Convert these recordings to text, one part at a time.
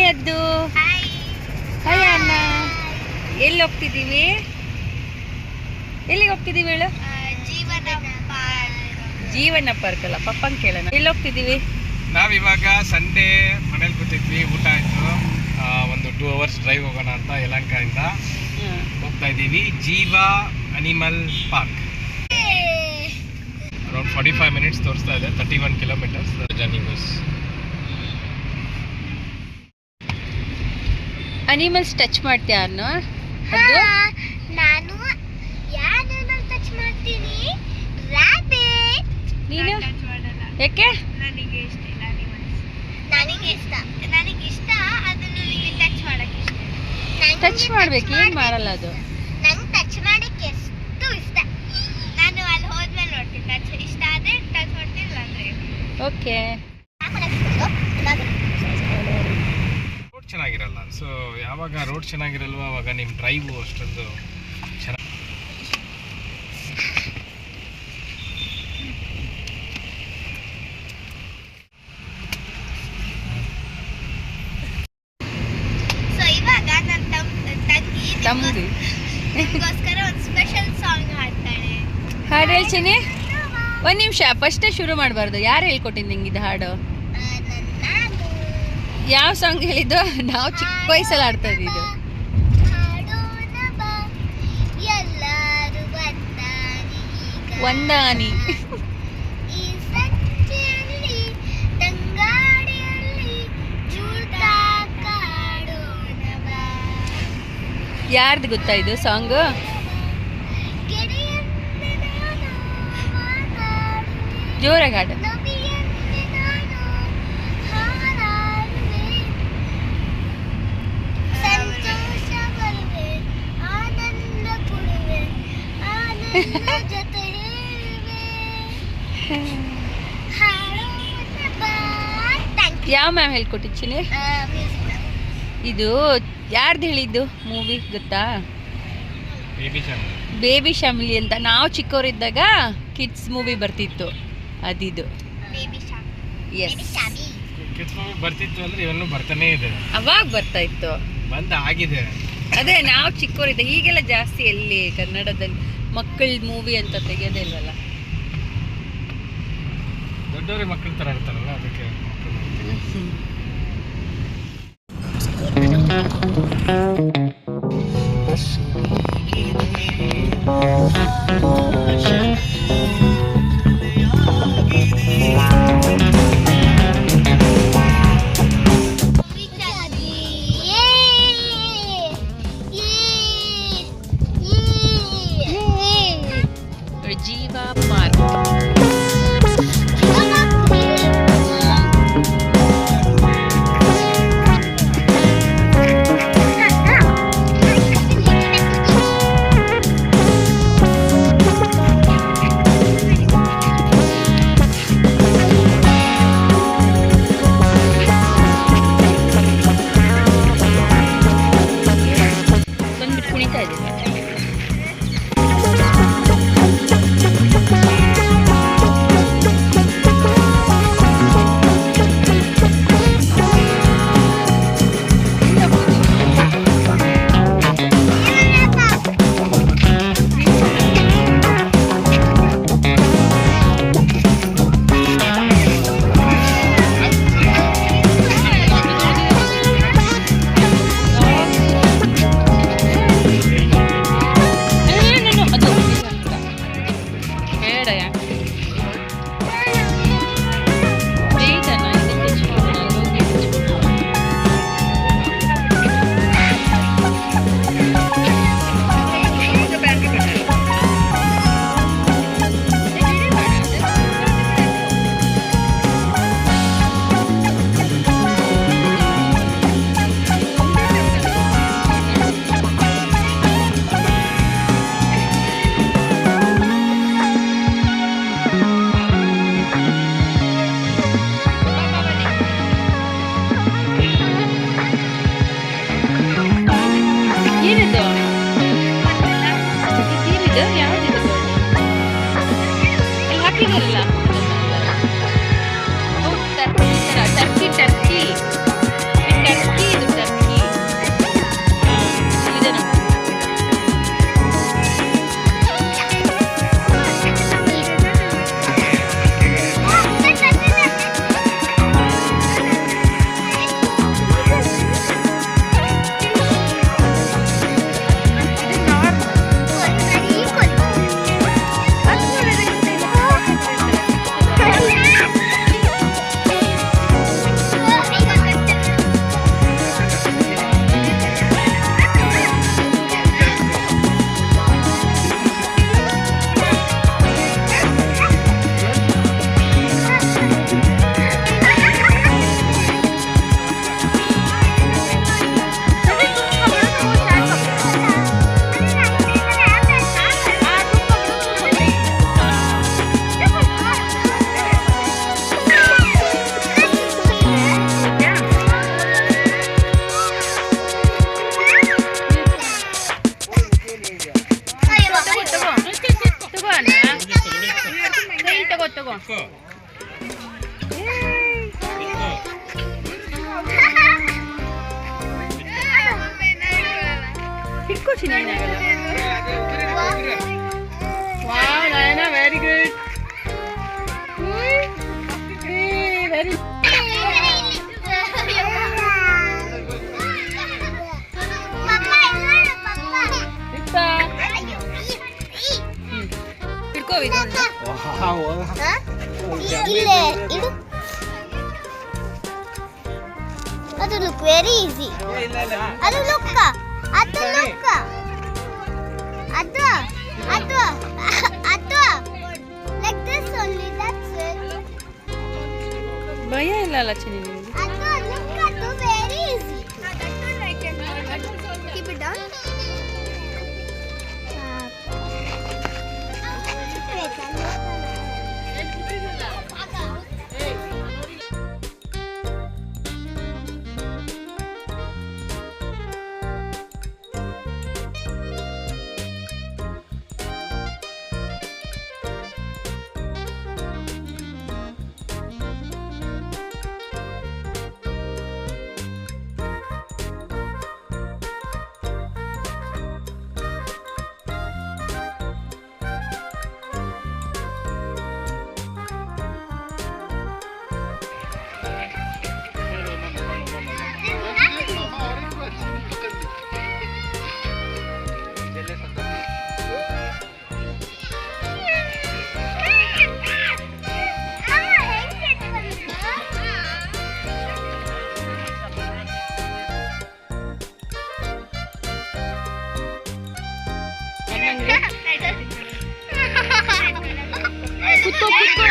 Hi ಅದ್ದು. Hi ಅಣ್ಣ. ಎಲ್ಲಿ ಹೋಗ್ತಿದ್ದೀವಿ? ಎಲ್ಲಿಗೆ ಹೋಗ್ತಿದ್ದೀವಿ ಹೇಳು? ಜೀವನ ಪಾರ್ಕ್ ಅಲ್ಲ, ಪಪ್ಪಂಗೆ ಕೇಳೋಣ. ಎಲ್ಲಿ ಹೋಗ್ತಿದ್ದೀವಿ? ನಾವಿವಾಗ ಸಂಡೇ ಮನೇಲಿ ಕೂತಿದ್ವಿ, ಊಟ ಆಯಿತು. ಒಂದು 2 hours ಡ್ರೈವ್ ಹೋಗೋಣ ಅಂತ ಯಲಹಂಕದಿಂದ ಹೋಗ್ತಾ ಇದ್ದೀವಿ. ಜೀವ ಅನಿಮಲ್ ಪಾರ್ಕ್. ಅರೌಂಡ್ 45 minutes ತೋರಿಸ್ತಾ ಇದೆ. 31 kilometers journey bus. Animals touch ಮಾಡ್ತೀಯ ಅನ್ನೋ? ಅದು ನಾನು ಯಾರನ್ನ ಟಚ್ ಮಾಡ್ತೀನಿ? ರಾಬಿಟ್. ನೀನು ಯಾಕೆ? ನನಗೆ ಇಷ್ಟ ಇಲ್ಲ ಅನಿಮಲ್ಸ್. ನನಗೆ ಇಷ್ಟ ಅದನ್ನು ನನಗೆ ಟಚ್ ಮಾಡಕ್ಕೆ ಇಷ್ಟ. ಟಚ್ ಮಾಡ್ಬೇಕು, ಏನು ಮಾಡಲ್ಲ ಅದು. ನಂಗೆ ಟಚ್ ಮಾಡಕ್ಕೆ ಎಷ್ಟು ಇಷ್ಟ. ನಾನು ಅಲ್ಲಿ ಹೋದ್ಮೇಲೆ ನೋಡ್ತೀನಿ. ಟಚ್ ಇಷ್ಟ ಆದರೆ ಟಚ್ ಮಾಡ್ತೀನಿ, ಇಲ್ಲ ಅಂದರೆ ಓಕೆ. ರೋಡ್ ಚೆನ್ನಾಗಿರಲ್ಲ. ಸೊ ಯಾವಾಗ ರೋಡ್ ಚೆನ್ನಾಗಿರಲ್ವ ಅವಾಗ ನಿಮ್ಮ ಡ್ರೈವು ಅಷ್ಟೊಂದು ಚೆನ್ನಾಗಿ. ಸೊ ಇವಾಗ ನನ್ನ ತಂಗಿ ನಿಮಗೋಸ್ಕರ ಒಂದು ಸ್ಪೆಷಲ್ ಸಾಂಗ್ ಹಾಡ್ತಾಳೆ. ಹಾಡು ಹೇಳ್ತೀನಿ. ಒಂದು ನಿಮಿಷ, ಫಸ್ಟೇ ಶುರು ಮಾಡಬಾರ್ದು. ಯಾರು ಹೇಳ್ಕೊಟ್ಟಿದ್ದು ನಿಂಗೆ ಇದು ಹಾಡು? ಯಾವ ಸಾಂಗ್ ಹೇಳಿದ್ದು? ನಾವು ಚಿಕ್ಕ ವಯಸ್ಸಲ್ಲಿ ಆಡ್ತಾ ಇದ್ದಿದ್ದು. ಒಂದಾನಿ. ಯಾರ್ದು ಗೊತ್ತಾ ಇದು ಸಾಂಗು? ಜೋರಾಗಿ ಹಾಡು. ಯಾವ ಮ್ಯಾಮ್ ಹೇಳ್ಕೊಟ್ಟಿಚ್ಚಿನಿ? ಇದು ಯಾರ್ದು ಹೇಳಿದ್ದು ಮೂವಿ ಗೊತ್ತಾ? ಬೇಬಿ ಶಾಮಿಲಿ ಅಂತ. ನಾವು ಚಿಕ್ಕವರಿದ್ದಾಗ ಕಿಡ್ಸ್ ಮೂವಿ ಬರ್ತಿತ್ತು, ಅದಿದು. ಎಸ್, ಕಿಡ್ಸ್ ಮೂವಿ ಬರ್ತಿತ್ತು ಅಂದ್ರೆ ಇವನ್ನು ಬರ್ತಾನೆ ಇದೆ. ಅವಾಗ ಬರ್ತಾ ಇತ್ತು, ಆಗಿದೆ. ಅದೇ ನಾವು ಚಿಕ್ಕವರಿದ್ದಾಗ. ಈಗೆಲ್ಲ ಜಾಸ್ತಿ ಎಲ್ಲಿ ಕನ್ನಡದಲ್ಲಿ ಮಕ್ಕಳ ಮೂವಿ ಅಂತ ತೆಗೆಯೋದೇ ಇಲ್ವಲ್ಲ. ದೊಡ್ಡವ್ರಿಗೆ ಮಕ್ಕಳ ಥರ ಇರ್ತಾರಲ್ಲ, ಅದಕ್ಕೆ ಜೀವ ಪಾರ್ಕ್. ಹಿಡ್ಕೋ ಚಿನ್ನ, ಏನಾಗಲ್ಲ. ವಾವ್ ನಯನ, ವೆರಿ ಗುಡ್. ವೆರಿ ಹಿಡ್ಕೋ ಇದು. ಇಲ್ಲೇ ಇಡು. ಅದು ಲುಕ್ ವೆರಿ ಈಸಿ. ಅದು ಲುಕ್ ಅದು ಲುಕ್ ಅದು ಅದು ಅದು like this only, that's it. ಭಯ ಇಲ್ಲ ಅಲ್ಲ ಚಿನ್ನಿ ನಿಮ್ಗೆ? ಅದು ಲುಕ್ ಅದು very easy. Keep it down. ಕೂತ್ಕೋ ಕೂತ್ಕೋ.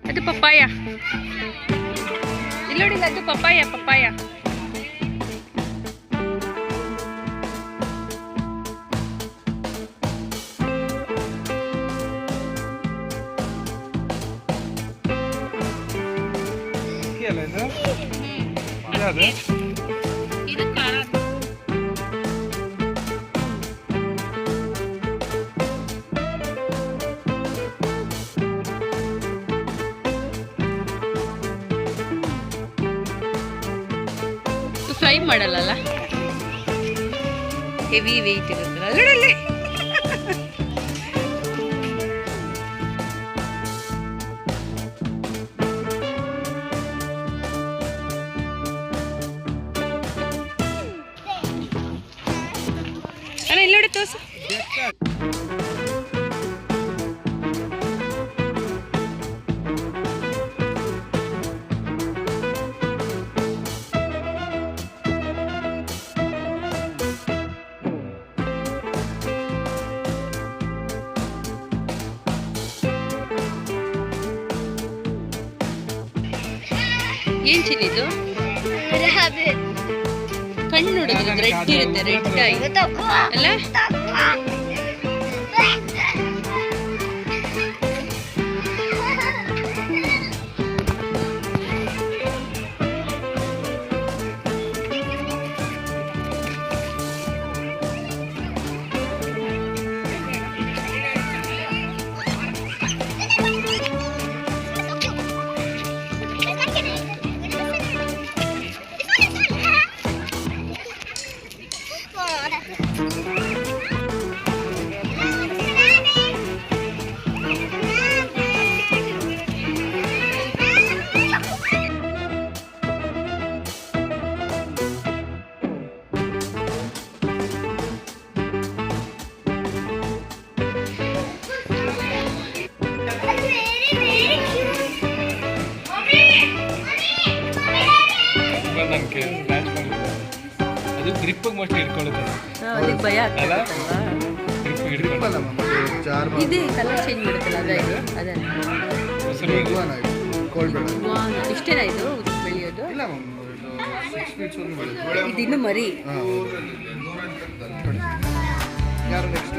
ಅದು ಪಪ್ಪಾಯ. ಇಲ್ಲಿ ನೋಡಿಲ್ಲ, ಅದು ಪಪ್ಪಾಯ ಪಪ್ಪಾಯ. ಇದು ಖಾರ. ಫ್ರೈ ಮಾಡಲ್ಲ, ಹೆವಿ ವೆಯ್ಟ್ ಇರುತ್ತಲ್ಲ ಅದರಲ್ಲಿ. ಅಲ್ಲ ಇಲ್ಲಿ ನೋಡಿ ತೋರ್ಸು. ಏನ್ ಚಿನ್ನಿದು? ಕಣ್ಣು ನೋಡಿದ್ರೆ ರೆಡ್ ಇರುತ್ತೆ, ರೆಡ್ ಆಗಿ ಅಲ್ಲ? ಅದು ಗ್ರಿಪ್ ಮೋಸ್ಟ್ ಹಿಡ್ಕೊಳ್ಳುತ್ತೆ. ಅದಕ್ಕೆ ಭಯ ಅಲ್ಲ? ಆಗ್ತದಲ್ವಾ? ಗ್ರಿಪ್ ಹಿಡ್ಕೊಳ್ಳಲ್ಲ. ಇದು ಕಲರ್ ಚೇಂಜ್ ಮಾಡುತ್ತಲ್ಲ, ಅದೇ ಹೆಸರು ಇದು. ಇಷ್ಟೇನಾ ಇದು ಬೆಳೆಯೋದು? ಇಲ್ಲ ಮ್ಯಾಮ್, ಇದು 6 feet ವರೆಗೂ ಬೆಳೆಯುತ್ತೆ. ಇದು ಇನ್ನು ಮರಿ. ಯಾರು ನೆಕ್ಸ್ಟ್?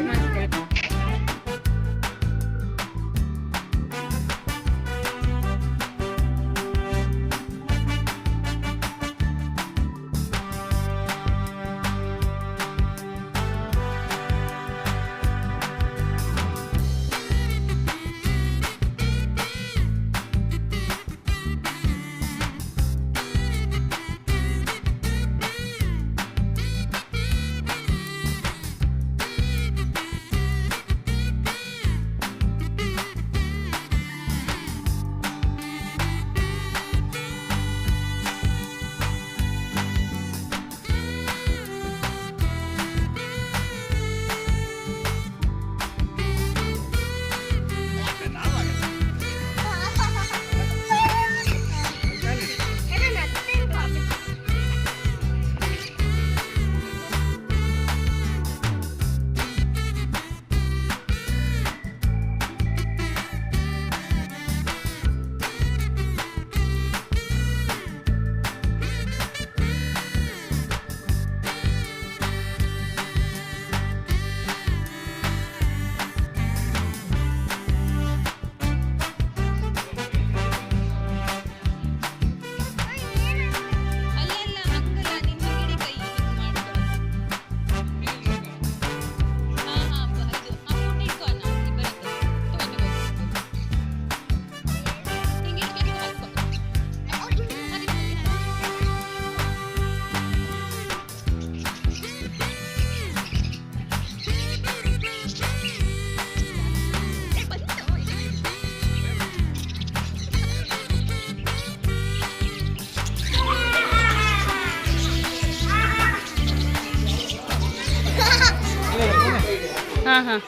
ಹಾಂ ಹಾಂ.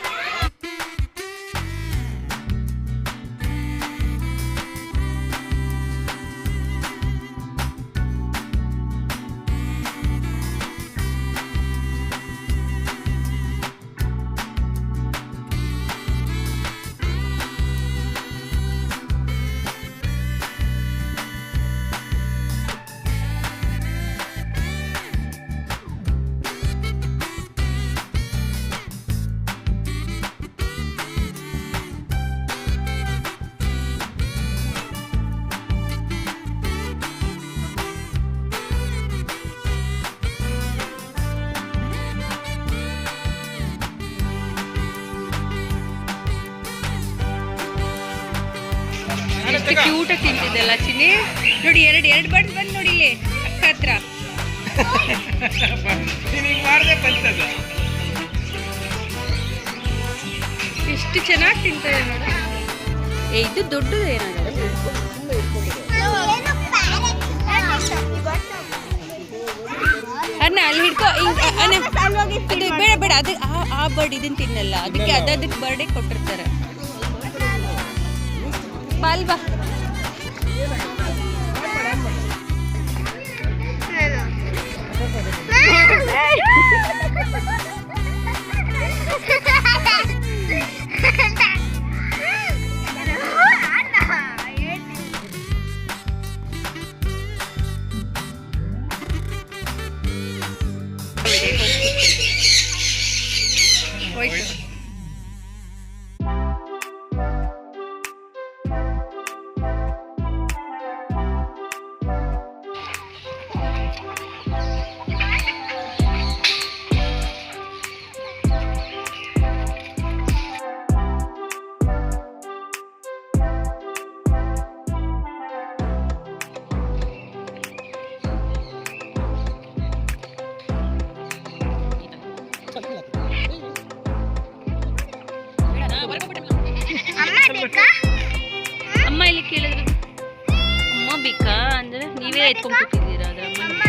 ಎಷ್ಟು ಕ್ಯೂಟಾಗಿ ತಿಂತಿದ್ದಲ್ಲ ಚಿನ್ನಿ. ನೋಡಿ ಎರಡು ಬಂದು ನೋಡಿ ಇಲ್ಲಿ ಅಕ್ಕ ಹತ್ರ. ನಿನಗೆ ಮಾಡದೆ ಬಂತದ ಎಷ್ಟು ಚೆನ್ನಾಗಿ ತಿಂತದೆ ನೋಡಿ. ಇದು ದೊಡ್ಡದು ಏನಾಗಲ್ಲ. ಅಣ್ಣ ಅಲ್ಲಿ ಹಿಡ್ಕೊ. ಅದು ಬೇಡ ಅದು ಆ ಬರ್ಡ್ ಇದನ್ನ ತಿನ್ನಲ್ಲ, ಅದಕ್ಕೆ ಅದಕ್ಕೆ ಬರ್ಡೇ ಕೊಟ್ಟಿರ್ತಾರೆ. ಬಾಲ್ವಾ ಹೋಯ್ತು. ಅಮ್ಮ ಇಲ್ಲಿ ಕೇಳಿದ್ರು ಅಮ್ಮ ಬೇಕಾ ಅಂದ್ರೆ ನೀವೇ ಎತ್ಕೊಂಡ್ ಕೂತಿದ್ದೀರಾ ಅದ್ರ ಅಮ್ಮ.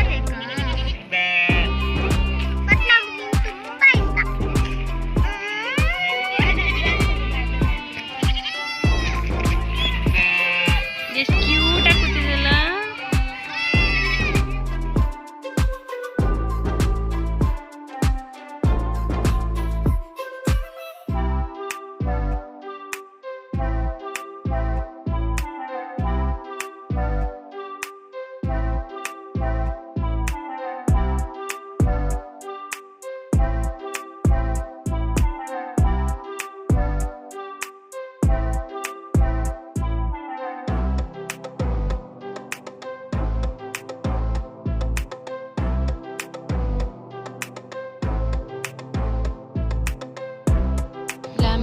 ಎಷ್ಟು ಕ್ಯೂಟ್ ಆಗಿ ಕೂತಿದಲ್ಲ.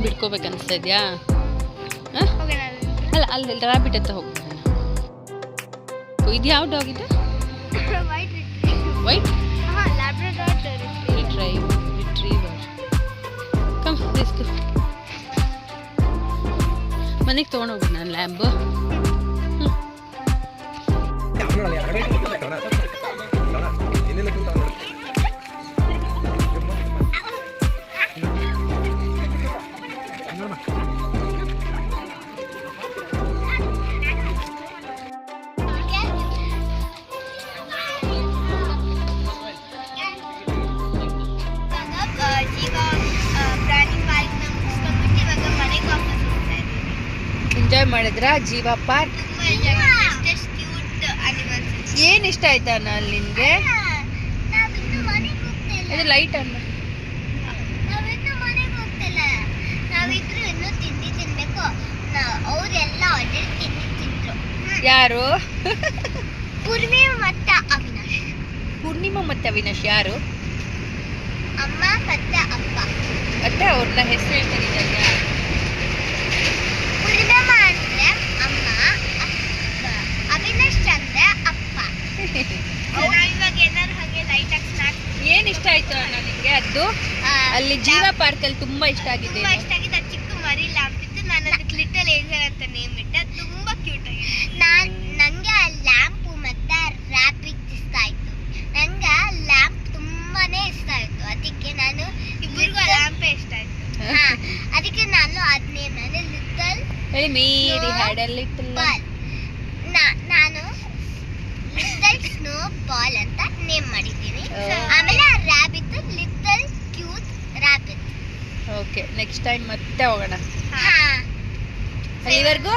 ಬಿಡ್ಕೋಬೇಕು ಅನಿಸ್ತಾ ಇದೆಯಾ? ಅಲ್ಲ ಅಲ್ಲಿ ರಾಬಿಟ್ ಹತ್ರ ಹೋಗ್ಬೋಣ. ಇದು ಯಾವ ಡಾಗ್ ಇದು? White retriever. ಕಮ್ ದಿಸ್ಕು ಮನೆಗೆ ತೊಗೊಂಡೋಗ್ಬಿಡಿ ನಾನು ಲ್ಯಾಬ್. ಎಂಜಾಯ್ ಮಾಡಿದ್ರ ಜೀವ ಪಾರ್ಕ್? ಏನ್ ಇಷ್ಟ ಆಯ್ತಾ ಅಲ್ಲಿ ನಿನ್ಗೆ? ಇದು ಲೈಟ್ ಅನ್ನ ಯಾರು? ಪೂರ್ಣಿಮಾ ಮತ್ತೆ ಅವಿನಾಶ್ ಯಾರು? ಅಮ್ಮ ಮತ್ತೆ ಅಪ್ಪ. ಮತ್ತೆ ಅವ್ರನ್ನ ಹೆಸರು ಹೇಳ್ತಾರೆ. ಪೂರ್ಣಿಮಾ ಅಂದ್ರೆ ಅಮ್ಮ, ಅವಿನಾಶ್ ಅಂದ್ರೆ ಅಪ್ಪ. ಇವಾಗ ಏನಾದ್ರು ಹಾಗೆ ಲೈಟ್ ಆಗಿ ಸ್ನಾಕ್ಸ್. ಏನ್ ಇಷ್ಟ ಆಯ್ತು ಅಣ್ಣ ನಿಂಗೆ? ಅದು ಅಲ್ಲಿ ಜೀವ ಪಾರ್ಕ್ ಅಲ್ಲಿ ತುಂಬಾ ಇಷ್ಟ ಆಗಿದೆ. ತುಂಬಾ ಇಷ್ಟ ಆಗಿದೆ. ಅದು ಚಿಕ್ಕ ಮರಿ ಲ್ಯಾಂಪ್ ಇತ್ತು. ನಾನು ಅದಕ್ಕೆ ಲಿಟಲ್ ಏಂಜಲ್ ಅಂತ ನೇಮ್ ಇಟ್ಟೆ. ಅದು ತುಂಬಾ ಕ್ಯೂಟ್ ಆಗಿದೆ. ನಂಗೆ ಆ ಲ್ಯಾಂಪ್ ಮತ್ತೆ ರ್ಯಾಪಿಡ್ ಇಷ್ಟ ಆಯ್ತು. ನಂಗೆ ಲ್ಯಾಂಪ್ ತುಂಬಾನೇ ಇಷ್ಟ ಆಯ್ತು. ಅದಕ್ಕೆ ನಾನು ಇಬ್ಬರಿಗೂ ಲ್ಯಾಂಪೇ ಇಷ್ಟ ಆಯ್ತು. ಹಾ, ಅದಕ್ಕೆ ನಾನು ಅದ್ ನೇಮ್ ಲಿಟಲ್ ಹೇಳಿ ಮೇರಿ ಹ್ಯಾಡ್ ಎ ಲಿಟಲ್ ಬಾಲ್. ನಾನು ಲಿಟಲ್ ಸ್ನೋ ಬಾಲ್ ಅಂತ ನೇಮ್ ಮಾಡಿದ್ದೀನಿ. ಆಮೇಲೆ ಆ rabbit little cute rabbit. Okay next time ಮತ್ತೆ ಹೋಗೋಣ ಹಾ ಅಲ್ಲಿವರೆಗೂ